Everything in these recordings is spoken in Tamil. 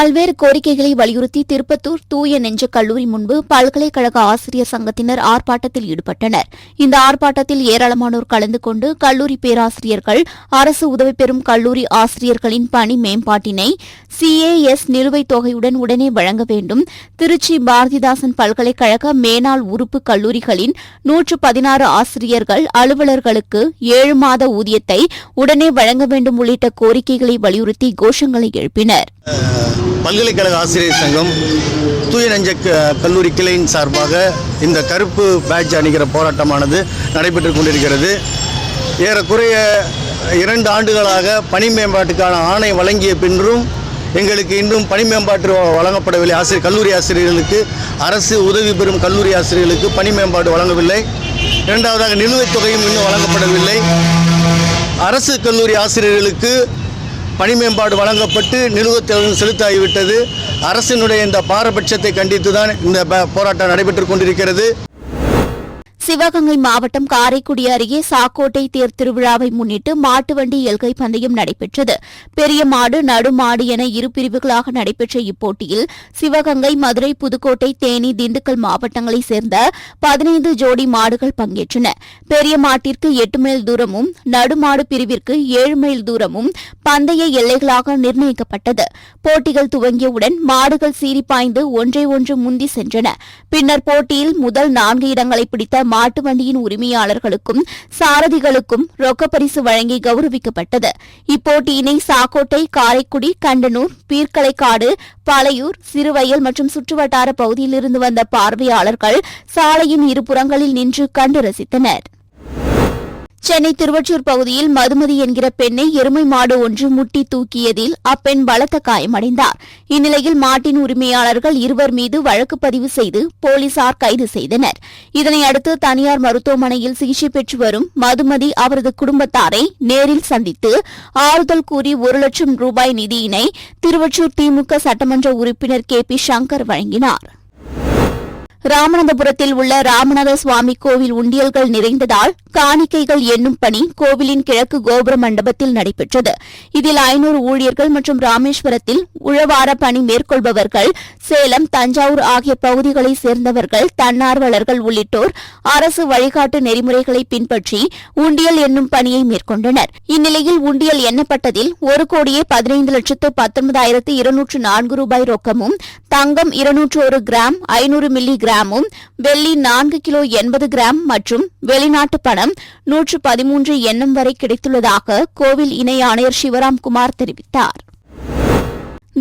பல்வேறு கோரிக்கைகளை வலியுறுத்தி திருப்பத்தூர் தூய நெஞ்ச கல்லூரி முன்பு பல்கலைக்கழக ஆசிரியர் சங்கத்தினர் ஆர்ப்பாட்டத்தில் ஈடுபட்டனர். இந்த ஆர்ப்பாட்டத்தில் ஏராளமானோர் கலந்து கொண்டு கல்லூரி பேராசிரியர்கள், அரசு உதவி பெறும் கல்லூரி ஆசிரியர்களின் பணி மேம்பாட்டினை CAS நிலுவைத் தொகையுடன் உடனே வழங்க வேண்டும், திருச்சி பாரதிதாசன் பல்கலைக்கழக மேனாள் உறுப்பு கல்லூரிகளின் 116 ஆசிரியர்கள் அலுவலர்களுக்கு 7 மாத ஊதியத்தை உடனே வழங்க வேண்டும் உள்ளிட்ட கோரிக்கைகளை வலியுறுத்தி கோஷங்களை எழுப்பினர். பல்கலைக்கழக ஆசிரியர் சங்கம் தூய நெஞ்ச கல்லூரி கிளையின் சார்பாக இந்த கருப்பு பேட்ஜ் அணிகிற போராட்டமானது நடைபெற்றுக் கொண்டிருக்கிறது. ஏறக்குறைய 2 ஆண்டுகளாக பணி மேம்பாட்டுக்கான ஆணை வழங்கிய பின்னும் எங்களுக்கு இன்னும் பணி மேம்பாட்டு வழங்கப்படவில்லை. கல்லூரி ஆசிரியர்களுக்கு, அரசு உதவி பெறும் கல்லூரி ஆசிரியர்களுக்கு பணி மேம்பாடு வழங்கவில்லை. இரண்டாவதாக நிலுவைத் தொகையும் இன்னும் வழங்கப்படவில்லை. அரசு கல்லூரி ஆசிரியர்களுக்கு பணி மேம்பாடு வழங்கப்பட்டு நிலுவைத் தொகை செலுத்தாகிவிட்டது. அரசினுடைய இந்த பாரபட்சத்தை கண்டித்துதான் இந்த போராட்டம் நடைபெற்றுக் கொண்டிருக்கிறது. சிவகங்கை மாவட்டம் காரைக்குடி அருகே சாக்கோட்டை தேர் திருவிழாவை முன்னிட்டு மாட்டு வண்டி எல்கை பந்தயம் நடைபெற்றது. பெரிய மாடு, நடுமாடு என 2 பிரிவுகளாக நடைபெற்ற இப்போட்டியில் சிவகங்கை, மதுரை, புதுக்கோட்டை, தேனி, திண்டுக்கல் மாவட்டங்களைச் சேர்ந்த 15 ஜோடி மாடுகள் பங்கேற்றன. பெரிய மாட்டிற்கு 8 மைல் தூரமும், நடுமாடு பிரிவிற்கு 7 மைல் தூரமும் பந்தய எல்லைகளாக நிர்ணயிக்கப்பட்டது. போட்டிகள் துவங்கியவுடன் மாடுகள் சீறி பாய்ந்து ஒன்றை ஒன்று முந்தி சென்றன. பின்னர் போட்டியில் முதல் 4 இடங்களை பிடித்த மாட்டு வண்டியின் உரிமையாளர்களுக்கும் சாரதிகளுக்கும் ரொக்கப்பரிசு வழங்கி கௌரவிக்கப்பட்டது. இப்போட்டியினை சாக்கோட்டை, காரைக்குடி, கண்டனூர், பீர்க்கலைக்காடு, பழையூர், சிறுவயல் மற்றும் சுற்றுவட்டார பகுதியிலிருந்து வந்த பார்வையாளர்கள் சாலையின் இருபுறங்களில் நின்று கண்டு ரசித்தனர். சென்னை திருவொற்றியூர் பகுதியில் மதுமதி என்கிற பெண்ணை எருமை மாடு ஒன்று முட்டி தூக்கியதில் அப்பெண் பலத்த காயமடைந்தார். இந்நிலையில் மாட்டின் உரிமையாளர்கள் 2 மீது வழக்கு பதிவு செய்து போலீசார் கைது செய்தனர். இதனையடுத்து தனியார் மருத்துவமனையில் சிகிச்சை பெற்று வரும் மதுமதி அவரது குடும்பத்தாரை நேரில் சந்தித்து ஆறுதல் கூறி 1 லட்சம் ரூபாய் நிதியினை திருவொற்றியூர் திமுக சட்டமன்ற உறுப்பினர் KP சங்கர் வழங்கினார். ராமநாதபுரத்தில் உள்ள ராமநாத சுவாமி கோவில் உண்டியல்கள் நிறைந்ததால் காணிக்கைகள் எண்ணும் பணி கோவிலின் கிழக்கு கோபுர மண்டபத்தில் நடைபெற்றது. இதில் 500 ஊழியர்கள் மற்றும் ராமேஸ்வரத்தில் உழவார பணி மேற்கொள்பவர்கள், சேலம், தஞ்சாவூர் ஆகிய பகுதிகளைச் சேர்ந்தவர்கள், தன்னார்வலர்கள் உள்ளிட்டோர் அரசு வழிகாட்டு நெறிமுறைகளை பின்பற்றி உண்டியல் எண்ணும் பணியை மேற்கொண்டனர். இந்நிலையில் உண்டியல் எண்ணப்பட்டதில் 1,19,19,204 ரூபாய் ரொக்கமும், தங்கம் 201 கிராம் 500 மில்லி கிராமும், வெள்ளி 4 கிலோ 80 கிராம் மற்றும் வெளிநாட்டு பணம் 113 எண்ணம் வரை கிடைத்துள்ளதாக கோவில் இணை ஆணையர் சிவராம்குமார் தெரிவித்தார்.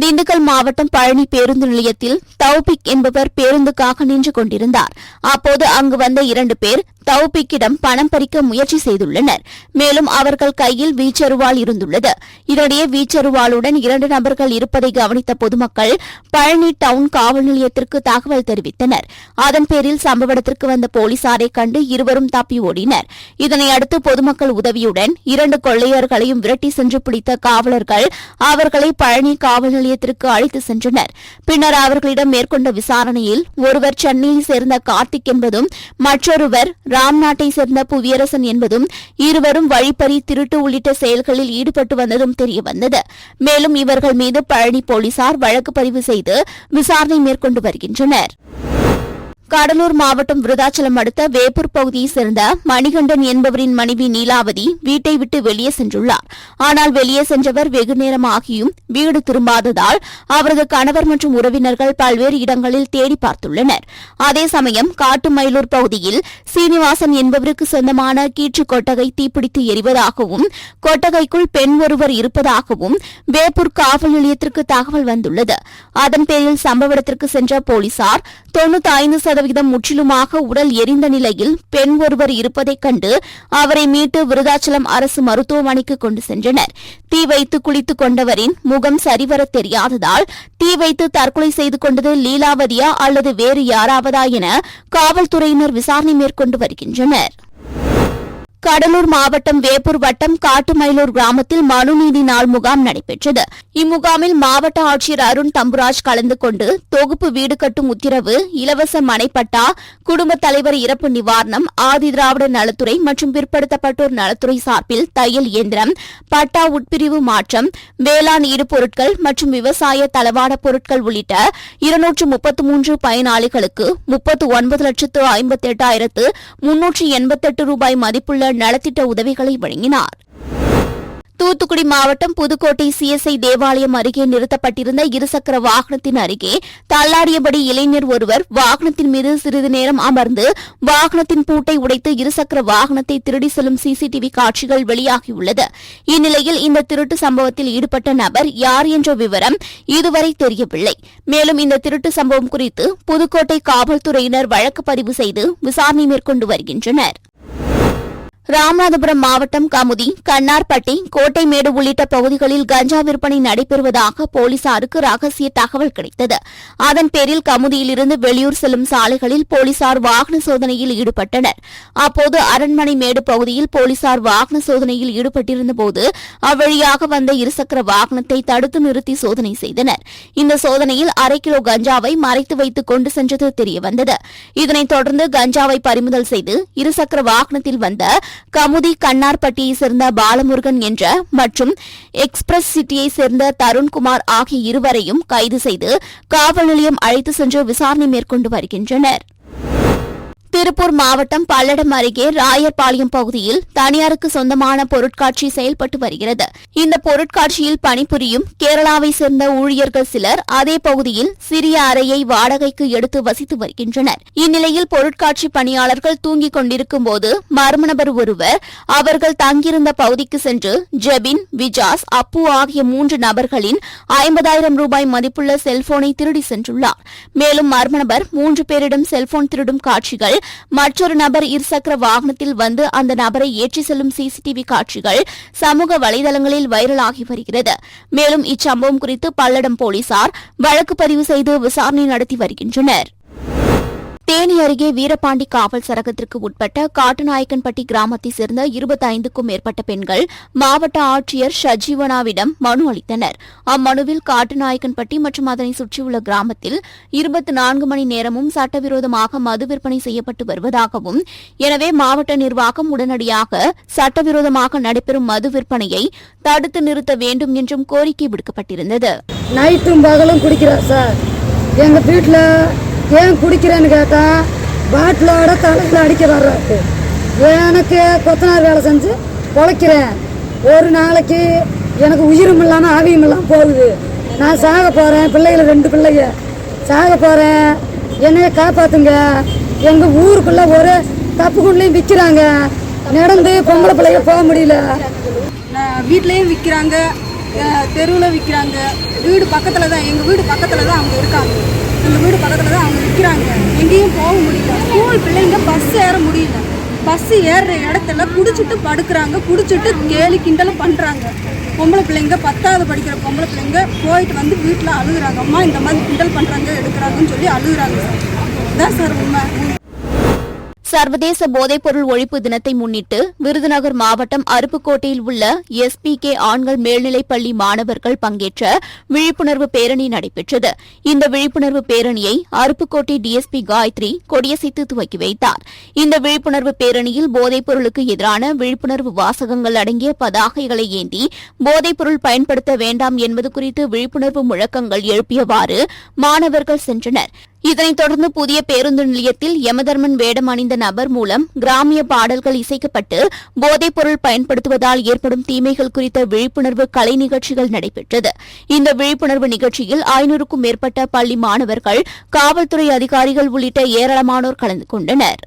திண்டுக்கல் மாவட்டம் பழனி பேருந்து நிலையத்தில் தௌபிக் என்பவர் பேருந்துக்காக நின்று கொண்டிருந்தார். அப்போது அங்கு வந்த 2 பேர் தௌபிக்கிடம் பணம் பறிக்க முயற்சி செய்துள்ளனர். மேலும் அவர்கள் கையில் வீச்சருவாள் இருந்துள்ளது. இதனிடையே வீச்சருவாளுடன் 2 நபர்கள் இருப்பதை கவனித்த பொதுமக்கள் பழனி டவுன் காவல் நிலையத்திற்கு தகவல் தெரிவித்தனர். அதன் பேரில் சம்பவ இடத்திற்கு வந்த போலீசாரை கண்டு இருவரும் தப்பி ஓடினர். இதனையடுத்து பொதுமக்கள் உதவியுடன் 2 கொள்ளையர்களையும் விரட்டி சென்று பிடித்த காவலர்கள் அவர்களை பழனி காவல் நிலையத்திற்கு அழைத்து சென்றனர். பின்னர் அவர்களிடம் மேற்கொண்ட விசாரணையில் ஒருவர் சென்னையைச் சேர்ந்த கார்த்திக் என்பதும், மற்றொருவர் ராம்நாட்டை சேர்ந்த புவியரசன் என்பதும், இருவரும் வழிப்பறி, திருட்டு உள்ளிட்ட செயல்களில் ஈடுபட்டு வந்ததும் தெரியவந்தது. மேலும் இவர்கள் மீது பழனி போலீசார் வழக்கு பதிவு செய்து விசாரணை மேற்கொண்டு வருகின்றனர். கடலூர் மாவட்டம் விருதாச்சலம் அடுத்த வேப்பூர் பகுதியைச் சேர்ந்த மணிகண்டன் என்பவரின் மனைவி நீலாவதி வீட்டை விட்டு வெளியே சென்றுள்ளார். ஆனால் வெளியே சென்றவர் வெகுநேரம் ஆகியும் வீடு திரும்பாததால் அவரது கணவர் மற்றும் உறவினர்கள் பல்வேறு இடங்களில் தேடி பார்த்துள்ளனர். அதே சமயம் காட்டுமயிலூர் பகுதியில் சீனிவாசன் என்பவருக்கு சொந்தமான கீற்று கொட்டகை தீப்பிடித்து எரிவதாகவும், கொட்டகைக்குள் பெண் ஒருவர் இருப்பதாகவும் வேப்பூர் காவல் நிலையத்திற்கு தகவல் வந்துள்ளது. அதன் பேரில் சம்பவ இடத்திற்கு சென்ற போலீசார் 95% முற்றிலுமாக உடல் எரிந்த நிலையில் பெண் ஒருவர் இருப்பதைக் கண்டு அவரை மீட்டு விருதாச்சலம் அரசு மருத்துவமனைக்கு கொண்டு சென்றனர். தீ வைத்து குளித்துக் கொண்டவரின் முகம் சரிவர தெரியாததால் தீ வைத்து தற்கொலை செய்து கொண்டது லீலாவதியா அல்லது வேறு யாராவதா என காவல்துறையினர் விசாரணை மேற்கொண்டு வருகின்றனர். கடலூர் மாவட்டம் வேப்பூர் வட்டம் காட்டுமயிலூர் கிராமத்தில் மனுநீதி நாள் முகாம் நடைபெற்றது. இம்முகாமில் மாவட்ட ஆட்சியர் அருண் தம்புராஜ் கலந்து கொண்டு தொகுப்பு வீடு கட்டும் உத்தரவு, இலவச மனைப்பட்டா, குடும்பத் தலைவர் இறப்பு நிவாரணம், ஆதி திராவிட நலத்துறை மற்றும் பிற்படுத்தப்பட்டோர் நலத்துறை சார்பில் தையல் இயந்திரம், பட்டா உட்பிரிவு மாற்றம், வேளாண் இடுபொருட்கள் மற்றும் விவசாய தளவாட பொருட்கள் உள்ளிட்ட 233 பயனாளிகளுக்கு 39,58,388 ரூபாய் மதிப்புள்ள நலத்திட்ட உதவிகளை வழங்கினார். தூத்துக்குடி மாவட்டம் புதுக்கோட்டை சிஎஸ்ஐ தேவாலயம் அருகே நிறுத்தப்பட்டிருந்த இருசக்கர வாகனத்தின் அருகே தள்ளாடியபடி இளைஞர் ஒருவர் வாகனத்தின் மீது சிறிது நேரம் அமர்ந்து வாகனத்தின் பூட்டை உடைத்து இருசக்கர வாகனத்தை திருடி செல்லும் சிசிடிவி காட்சிகள் வெளியாகியுள்ளது. இந்நிலையில் இந்த திருட்டு சம்பவத்தில் ஈடுபட்ட நபர் யார் என்ற விவரம் இதுவரை தெரியவில்லை. மேலும் இந்த திருட்டு சம்பவம் குறித்து புதுக்கோட்டை காவல்துறையினர் வழக்கு பதிவு செய்து விசாரணை மேற்கொண்டு வருகின்றனர். ராமநாதபுரம் மாவட்டம் கமுதி, கண்ணார்பட்டி, கோட்டைமேடு உள்ளிட்ட பகுதிகளில் கஞ்சா விற்பனை நடைபெறுவதாக போலீசாருக்கு ரகசிய தகவல் கிடைத்தது. அதன் பேரில் கமுதியிலிருந்து வெளியூர் செல்லும் சாலைகளில் போலீசார் வாகன சோதனையில் ஈடுபட்டனர். அப்போது அரண்மனைமேடு பகுதியில் போலீசார் வாகன சோதனையில் ஈடுபட்டிருந்தபோது அவ்வழியாக வந்த இருசக்கர வாகனத்தை தடுத்து நிறுத்தி சோதனை செய்தனர். இந்த சோதனையில் 1/2 கிலோ கஞ்சாவை மறைத்து வைத்து கொண்டு சென்றது தெரியவந்தது. இதனைத் தொடர்ந்து கஞ்சாவை பறிமுதல் செய்து இருசக்கர வாகனத்தில் வந்த கமுதி கண்ணார்பட்டியைச் சேர்ந்த பாலமுருகன் என்ற மற்றும் எக்ஸ்பிரஸ் சிட்டியைச் சேர்ந்த தருண்குமார் ஆகிய இருவரையும் கைது செய்து காவல் நிலையம் அழைத்து சென்று விசாரணை மேற்கொண்டு வருகின்றனர். திருப்பூர் மாவட்டம் பல்லடம் அருகே ராயர்பாளையம் பகுதியில் தனியாருக்கு சொந்தமான பொருட்காட்சி செயல்பட்டு வருகிறது. இந்த பொருட்காட்சியில் பணிபுரியும் கேரளாவை சேர்ந்த ஊழியர்கள் சிலர் அதே பகுதியில் சிறிய அறையை வாடகைக்கு எடுத்து வசித்து வருகின்றனர். இந்நிலையில் பொருட்காட்சி பணியாளர்கள் தூங்கிக் கொண்டிருக்கும் போது மர்ம நபர் ஒருவர் அவர்கள் தங்கியிருந்த பகுதிக்கு சென்று ஜெபின், விஜாஸ், அப்பு ஆகிய 3 நபர்களின் 50,000 ரூபாய் மதிப்புள்ள செல்போனை திருடி சென்றுள்ளார். மேலும் மர்ம நபர் 3 பேரிடம் செல்போன் திருடும் காட்சிகள், மற்றொரு நபர் இருசக்கர வாகனத்தில் வந்து அந்த நபரை ஏற்றி செல்லும் சிசிடிவி காட்சிகள் சமூக வலைதளங்களில் வைரலாகி வருகிறது. மேலும் இச்சம்பவம் குறித்து பல்லடம் போலீசார் வழக்கு பதிவு செய்து விசாரணை நடத்தி வருகின்றனர். தேனி அருகே வீரபாண்டி காவல் சரகத்திற்கு உட்பட்ட காட்டுநாயக்கன்பட்டி கிராமத்தைச் சேர்ந்த 25க்கும் மேற்பட்ட பெண்கள் மாவட்ட ஆட்சியர் ஷஜீவனாவிடம் மனு அளித்தனர். அம்மனுவில் காட்டுநாயக்கன்பட்டி மற்றும் அதனை சுற்றியுள்ள கிராமத்தில் 24 மணி நேரமும் சட்டவிரோதமாக மது விற்பனை செய்யப்பட்டு வருவதாகவும், எனவே மாவட்ட நிர்வாகம் உடனடியாக சட்டவிரோதமாக நடைபெறும் மது விற்பனையை தடுத்து நிறுத்த வேண்டும் என்றும் கோரிக்கை விடுக்கப்பட்டிருந்தது. நைட்டும் பகலும் குடிக்கிறார் சார். எங்க வீட்டில் ஏன் குடிக்கிறேன்னு கேட்டால் பாட்டிலோட தலையில் அடிக்க வர்றாரு. எனக்கு கொத்தனார் வேலை செஞ்சு பொழைக்கிறேன். ஒரு நாளைக்கு எனக்கு உயிரும் இல்லாமல் ஆவியும் இல்லாமல் போகுது. நான் சாக போகிறேன். பிள்ளைகள் 2 பிள்ளைங்க சாக போகிறேன். என்னைய காப்பாற்றுங்க. எங்கள் ஊருக்குள்ளே ஒரு தப்பு குண்டுலையும் விற்கிறாங்க. நடந்து பொம்பளை பிள்ளைங்க போக முடியல. வீட்லேயும் விற்கிறாங்க, தெருவில் விற்கிறாங்க. வீடு பக்கத்தில் தான், எங்கள் வீடு பக்கத்தில் தான் அவங்க இருக்காங்க. எங்கள் வீடு பக்கத்தில் தான் அவங்க விற்கிறாங்க. எங்கேயும் போக முடியல. ஸ்கூல் பிள்ளைங்க பஸ் ஏற முடியல. பஸ் ஏறுற இடத்துல குடிச்சிட்டு படுக்கிறாங்க. குடிச்சிட்டு கேலி கிண்டலும் பண்ணுறாங்க. பொம்பளை பிள்ளைங்க 10வது படிக்கிற பொம்பளை பிள்ளைங்க போயிட்டு வந்து வீட்டில் அழுகுறாங்க. அம்மா இந்த மாதிரி கிண்டல் பண்ணுறாங்க, எடுக்கிறாங்கன்னு சொல்லி அழுகுறாங்க. இதான் சார் உண்மை. சர்வதேச போதைப்பொருள் ஒழிப்பு தினத்தை முன்னிட்டு விருதுநகர் மாவட்டம் அருப்புக்கோட்டையில் உள்ள SPK ஆண்கள் மேல்நிலைப்பள்ளி மாணவர்கள் பங்கேற்ற விழிப்புணர்வு பேரணி நடைபெற்றது. இந்த விழிப்புணர்வு பேரணியை அருப்புக்கோட்டை DSP காயத்ரி கொடியசைத்து துவக்கி வைத்தார். இந்த விழிப்புணர்வு பேரணியில் போதைப்பொருளுக்கு எதிரான விழிப்புணர்வு வாசகங்கள் அடங்கிய பதாகைகளை ஏந்தி போதைப்பொருள் பயன்படுத்த வேண்டாம் என்பது குறித்து விழிப்புணர்வு முழக்கங்கள் எழுப்பியவாறு மாணவர்கள் சென்றனர். இதனைத் தொடர்ந்து புதிய பேருந்து நிலையத்தில் யமதர்மன் வேடம் அணிந்த நபர் மூலம் கிராமிய பாடல்கள் இசைக்கப்பட்டு போதைப்பொருள் பயன்படுத்துவதால் ஏற்படும் தீமைகள் குறித்த விழிப்புணர்வு கலை நிகழ்ச்சிகள் நடைபெற்றது. இந்த விழிப்புணர்வு நிகழ்ச்சியில் 500க்கும் மேற்பட்ட பள்ளி மாணவர்கள், காவல்துறை அதிகாரிகள் உள்ளிட்ட ஏராளமானோர் கலந்து கொண்டனர்.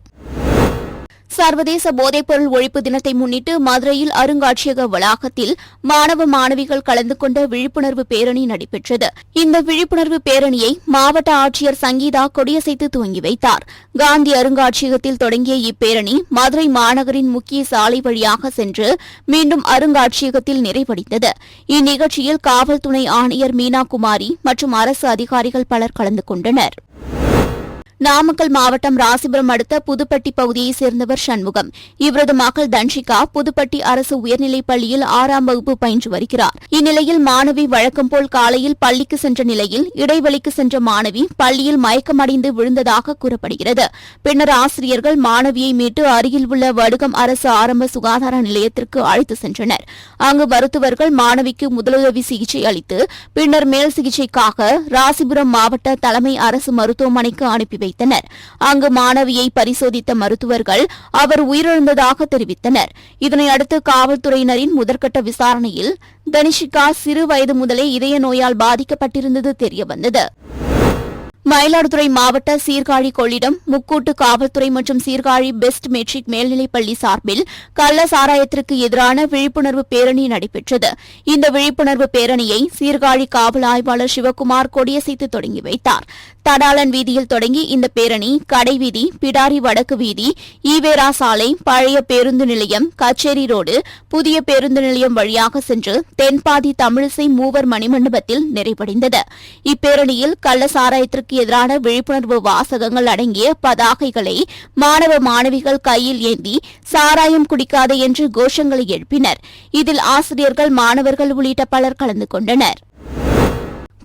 சர்வதேச போதைப்பொருள் ஒழிப்பு தினத்தை முன்னிட்டு மதுரையில் அருங்காட்சியக வளாகத்தில் மாணவ மாணவிகள் கலந்து கொண்ட விழிப்புணர்வு பேரணி நடைபெற்றது. இந்த விழிப்புணர்வு பேரணியை மாவட்ட ஆட்சியர் சங்கீதா கொடியசைத்து துவங்கி வைத்தார். காந்தி அருங்காட்சியகத்தில் தொடங்கிய இப்பேரணி மதுரை மாநகரின் முக்கிய சாலை வழியாக சென்று மீண்டும் அருங்காட்சியகத்தில் நிறைவடைந்தது. இந்நிகழ்ச்சியில் காவல் துணை ஆணையர் மீனா குமாரி மற்றும் அரசு அதிகாரிகள் பலர் கலந்து கொண்டனர். நாமக்கல் மாவட்டம் ராசிபுரம் அடுத்த புதுப்பட்டி பகுதியைச் சேர்ந்தவர் சண்முகம். இவரது மகள் தன்ஷிகா புதுப்பட்டி அரசு உயர்நிலைப் பள்ளியில் 6ஆம் வகுப்பு பயின்று வருகிறார். இந்நிலையில் மாணவி வழக்கம்போல் காலையில் பள்ளிக்கு சென்ற நிலையில் இடைவெளிக்கு சென்ற மாணவி பள்ளியில் மயக்கமடைந்து விழுந்ததாக கூறப்படுகிறது. பின்னர் ஆசிரியர்கள் மாணவியை மீட்டு அருகில் உள்ள வடுகம் அரசு ஆரம்ப சுகாதார நிலையத்திற்கு அழைத்து சென்றனர். அங்கு மருத்துவர்கள் மாணவிக்கு முதலுதவி சிகிச்சை அளித்து பின்னர் மேல் சிகிச்சைக்காக ராசிபுரம் மாவட்ட தலைமை அரசு மருத்துவமனைக்கு அனுப்பி வைத்தனர். அங்கு மாணவியை பரிசோதித்த மருத்துவர்கள் அவர் உயிரிழந்ததாக தெரிவித்தனர். இதனையடுத்து காவல்துறையினரின் முதற்கட்ட விசாரணையில் தனிஷிகா சிறு வயது முதலே இதய நோயால் பாதிக்கப்பட்டிருந்தது தெரியவந்தது. மயிலாடுதுறை மாவட்ட சீர்காழி கொள்ளிடம் முக்கூட்டு காவல்துறை மற்றும் சீர்காழி பெஸ்ட் மெட்ரிக் மேல்நிலைப்பள்ளி சார்பில் கள்ள சாராயத்திற்கு எதிரான விழிப்புணர்வு பேரணி நடைபெற்றது. இந்த விழிப்புணர்வு பேரணியை சீர்காழி காவல் ஆய்வாளர் சிவக்குமார் கொடியசைத்து தொடங்கி வைத்தார். தடாலன் வீதியில் தொடங்கி இந்த பேரணி கடைவீதி, பிடாரி வடக்கு வீதி, ஈவேரா சாலை, பழைய பேருந்து நிலையம், கச்சேரி ரோடு, புதிய பேருந்து நிலையம் வழியாக சென்று தென்பாதி தமிழிசை மூவர் மணிமண்டபத்தில் நிறைவடைந்தது. இப்பேரணியில் கள்ள சாராயத்திற்கு எதிரான விழிப்புணர்வு வாசகங்கள் அடங்கிய பதாகைகளை மாணவ மாணவிகள் கையில் ஏந்தி சாராயம் குடிக்காதே என்று கோஷங்களை எழுப்பினர். இதில் ஆசிரியர்கள், மாணவர்கள் உள்ளிட்ட பலர் கலந்து கொண்டனர்.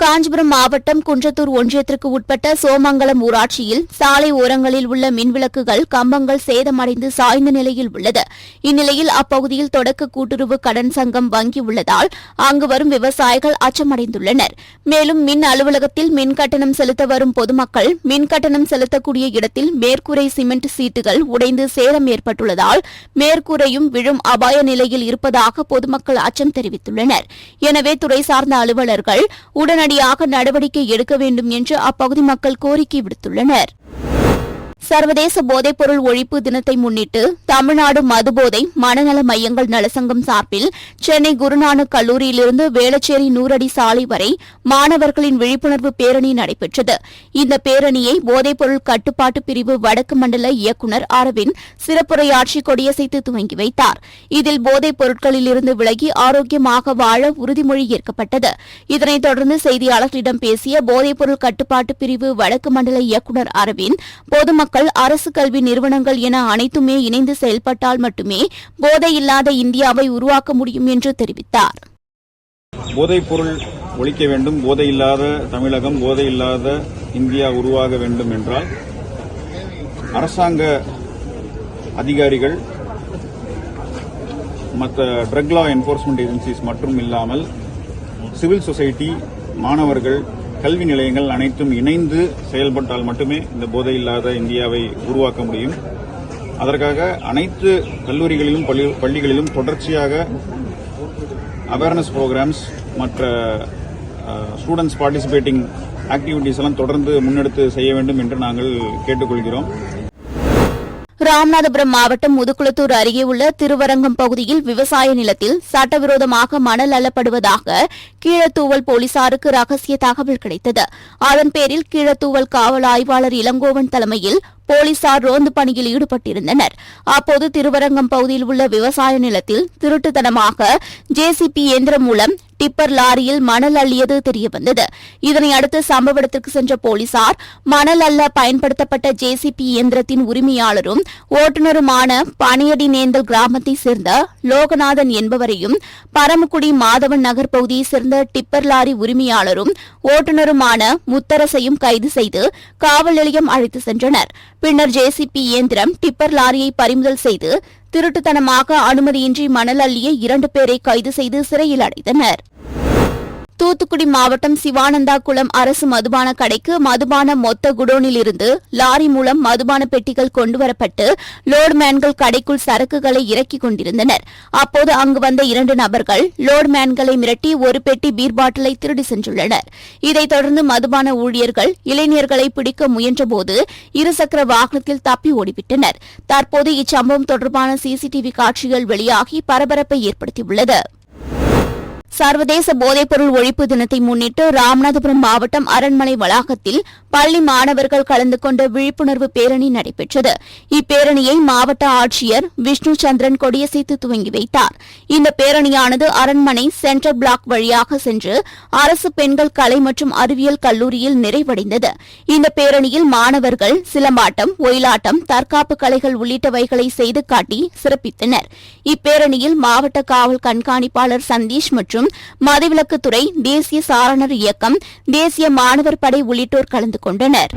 காஞ்சிபுரம் மாவட்டம் குன்றத்தூர் ஒன்றியத்திற்கு உட்பட்ட சோமங்கலம் ஊராட்சியில் சாலை ஓரங்களில் உள்ள மின்விளக்குகள், கம்பங்கள் சேதமடைந்து சாய்ந்த நிலையில் உள்ளது. இந்நிலையில் அப்பகுதியில் தொடக்க கூட்டுறவு கடன் சங்கம் வங்கி உள்ளதால் அங்கு வரும் விவசாயிகள் அச்சமடைந்துள்ளனர். மேலும் மின் அலுவலகத்தில் மின் கட்டணம் செலுத்த வரும் பொதுமக்கள் மின் கட்டணம் செலுத்தக்கூடிய இடத்தில் மேற்கூரை சிமெண்ட் சீட்டுகள் உடைந்து சேதம் ஏற்பட்டுள்ளதால் மேற்கூரையும் விழும் அபாய நிலையில் இருப்பதாக பொதுமக்கள் அச்சம் தெரிவித்துள்ளனர். எனவே துறை சார்ந்த அலுவலர்கள் உடனடியாக நடவடிக்கை எடுக்க வேண்டும் என்று அப்பகுதி மக்கள் கோரிக்கை விடுத்துள்ளனர். சர்வதேச போதைப்பொருள் ஒழிப்பு தினத்தை முன்னிட்டு தமிழ்நாடு மதுபோதை மனநல மையங்கள் நலசங்கம் சார்பில் சென்னை குருநானக் கல்லூரியிலிருந்து வேளச்சேரி 100 அடி சாலை வரை மாணவர்களின் விழிப்புணர்வு பேரணி நடைபெற்றது. இந்த பேரணியை போதைப்பொருள் கட்டுப்பாட்டு பிரிவு வடக்கு மண்டல இயக்குநர் அரவிந்த் சிறப்புரையாற்றி கொடியசைத்து துவங்கி வைத்தார். இதில் போதைப் பொருட்களிலிருந்து விலகி ஆரோக்கியமாக வாழ உறுதிமொழி ஏற்கப்பட்டது. இதனைத் தொடர்ந்து செய்தியாளர்களிடம் பேசிய போதைப்பொருள் கட்டுப்பாட்டு பிரிவு வடக்கு மண்டல இயக்குநர் அரவிந்த் பொதுமக்கள், அரசு கல்வி நிறுவனங்கள் என அனைத்துமே இணைந்து செயல்பட்டால் மட்டுமே போதையில்லாத இந்தியாவை உருவாக்க முடியும் என்று தெரிவித்தார். போதைப் பொருள் ஒழிக்க வேண்டும், போதையில்லாத தமிழகம், போதையில்லாத இந்தியா உருவாக வேண்டும் என்றால் அரசாங்க அதிகாரிகள், மற்ற ட்ரக் லா என்ஃபோர்ஸ்மெண்ட் ஏஜென்சிஸ் மற்றும் இல்லாமல் சிவில் சொசைட்டி, மாணவர்கள், கல்வி நிலையங்கள் அனைத்தும் இணைந்து செயல்பட்டால் மட்டுமே இந்த போதையில்லாத இந்தியாவை உருவாக்க முடியும். அதற்காக அனைத்து கல்லூரிகளிலும் பள்ளிகளிலும் தொடர்ச்சியாக அவேர்னஸ் ப்ரோக்ராம்ஸ், மற்ற ஸ்டூடெண்ட்ஸ் பார்ட்டிசிபேட்டிங் ஆக்டிவிட்டீஸ் எல்லாம் தொடர்ந்து முன்னெடுத்து செய்ய வேண்டும் என்று நாங்கள் கேட்டுக்கொள்கிறோம். ராமநாதபுரம் மாவட்டம் முதுகுளத்தூர் அருகே உள்ள திருவரங்கம் பகுதியில் விவசாய நிலத்தில் சட்டவிரோதமாக மணல் அள்ளப்படுவதாக கீழத்தூவல் போலீசாருக்கு ரகசிய தகவல் கிடைத்தது. அதன் பேரில் கீழத்தூவல் காவல் ஆய்வாளர் இளங்கோவன் தலைமையில் போலீசார் ரோந்து பணியில் ஈடுபட்டிருந்தனர். அப்போது திருவரங்கம் பகுதியில் உள்ள விவசாய நிலத்தில் திருட்டுத்தனமாக ஜேசிபி இயந்திரம் மூலம் டிப்பர் லாரியில் மணல் அள்ளியது தெரியவந்தது. இதனையடுத்து சம்பவ இடத்திற்கு சென்ற போலீசார் மணல் அள்ள பயன்படுத்தப்பட்ட ஜேசிபி இயந்திரத்தின் உரிமையாளரும் ஓட்டுநருமான பனையடி நேந்தல் கிராமத்தைச் சேர்ந்த லோகநாதன் என்பவரையும், பரமக்குடி மாதவன் நகர் பகுதியைச் சேர்ந்த டிப்பர் லாரி உரிமையாளரும் ஓட்டுநருமான முத்தரசையும் கைது செய்து காவல் நிலையம் அழைத்து சென்றனர். பின்னர் ஜேசிபி இயந்திரம், டிப்பர் லாரியை பறிமுதல் செய்து திருட்டுத்தனமாக அனுமதியின்றி மணல் அள்ளிய 2 பேரை கைது செய்து சிறையில் அடைத்தனர். தூத்துக்குடி மாவட்டம் சிவானந்தா குளம் அரசு மதுபான கடைக்கு மதுபான மொத்த குடோனில் இருந்து லாரி மூலம் மதுபான பெட்டிகள் கொண்டுவரப்பட்டு லோட்மேன்கள் கடைக்குள் சரக்குகளை இறக்கிக் கொண்டிருந்தனர். அப்போது அங்கு வந்த 2 நபர்கள் லோட்மேன்களை மிரட்டி ஒரு பெட்டி பீர் பாட்டிலை திருடி சென்றுள்ளனர். இதைத் தொடர்ந்து மதுபான ஊழியர்கள் இளைஞர்களை பிடிக்க முயன்றபோது இருசக்கர வாகனத்தில் தப்பி ஓடிவிட்டனர். தற்போது இச்சம்பவம் தொடர்பான சிசிடிவி காட்சிகள் வெளியாகி பரபரப்பை ஏற்படுத்தியுள்ளது. சர்வதேச போதைப்பொருள் ஒழிப்பு தினத்தை முன்னிட்டு ராமநாதபுரம் மாவட்டம் அரண்மனை வளாகத்தில் பள்ளி மாணவர்கள் கலந்து கொண்ட விழிப்புணர்வு பேரணி நடைபெற்றது. இப்பேரணியை மாவட்ட ஆட்சியர் விஷ்ணு சந்திரன் கொடியசைத்து துவங்கி வைத்தார். இந்த பேரணியானது அரண்மனை சென்ட்ரல் பிளாக் வழியாக சென்று அரசு பெண்கள் கலை மற்றும் அறிவியல் கல்லூரியில் நிறைவடைந்தது. இந்த பேரணியில் மாணவர்கள் சிலம்பாட்டம், ஒயிலாட்டம், தற்காப்பு கலைகள் உள்ளிட்டவைகளை செய்து காட்டி சிறப்பித்தனர். இப்பேரணியில் மாவட்ட காவல் கண்காணிப்பாளர் சந்தீஷ் மற்றும் மதுவிலக்குத்துறை, தேசிய சாரணர் இயக்கம், தேசிய மாணவர் படை உள்ளிட்டோர் கலந்து கொண்டனர்.